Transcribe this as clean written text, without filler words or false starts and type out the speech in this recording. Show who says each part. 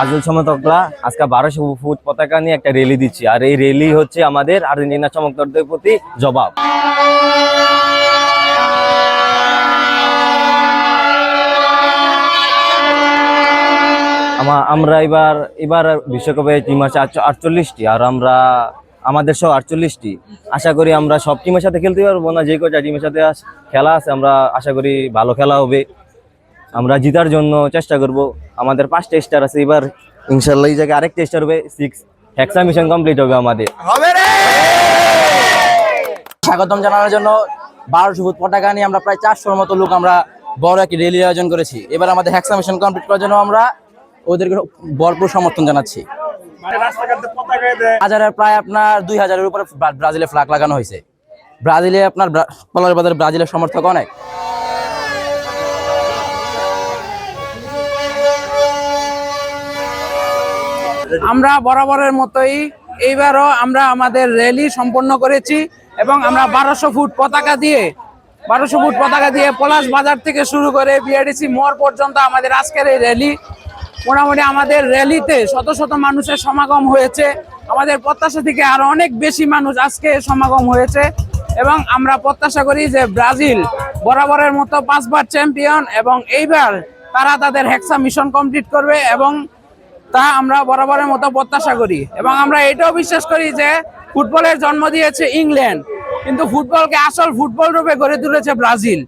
Speaker 1: Brazil সমর্থকরা আজকে 1200 foot পতাকা নিয়ে একটা র্যালি দিচ্ছি, আর এই র্যালি হচ্ছে আমাদের আর্জেন্টিনা সমর্থকদের প্রতি জবাব। আমরা এবার বিশ্বকাপে টিম আছে 48টি, আর আমাদের সব 48টি। আশা করি আমরা সব টিমের সাথে খেলতে পারবো না, যে কটা টিমের সাথে খেলা আছে আমরা আশা করি ভালো খেলা হবে। আমরা জিতার জন্য চেষ্টা করব। আমাদের 5টা স্টার আছে, এবার ইনশাল্লাহ এই জায়গায় আরেকটা স্টার হবে, 6 হেক্সা মিশন কমপ্লিট হবে আমাদের।
Speaker 2: স্বাগতম জানানোর জন্য 1200 ফুট পতাকা নিয়ে আমরা প্রায় 400-র মতো লোক আমরা বড় একটি র্যালি আয়োজন করেছি। এবার আমাদের হেক্সা মিশন কমপ্লিট করার জন্য আমরা ওদেরকে ভরপুর সমর্থন জানাচ্ছি। হাজারের প্রায় আপনার 2000-এর উপরে ব্রাজিলের ফ্ল্যাগ লাগানো হয়েছে। ব্রাজিলে আপনার পলার বাজারে ব্রাজিলের সমর্থক অনেক।
Speaker 3: আমরা বরাবরের মতোই এইবারও আমরা আমাদের র্যালি সম্পন্ন করেছি এবং আমরা 1200 ফুট পতাকা দিয়ে পলাশ বাজার থেকে শুরু করে বিআরডিসি মোড় পর্যন্ত আমাদের আজকের এই র্যালি। মোটামুটি আমাদের র্যালিতে শত শত মানুষের সমাগম হয়েছে। আমাদের প্রত্যাশা থেকে আরো অনেক বেশি মানুষ আজকে সমাগম হয়েছে এবং আমরা প্রত্যাশা করি যে ব্রাজিল বরাবরের মতো 5 বার চ্যাম্পিয়ন এবং এইবার তারা তাদের হেক্সা মিশন কমপ্লিট করবে এবং তা আমরা বরাবরের মতো প্রত্যাশা করি। এবং আমরা এটাও বিশ্বাস করি যে ফুটবলের জন্ম দিয়েছে ইংল্যান্ড, কিন্তু ফুটবলকে আসল ফুটবল রূপে গড়ে তুলেছে ব্রাজিল।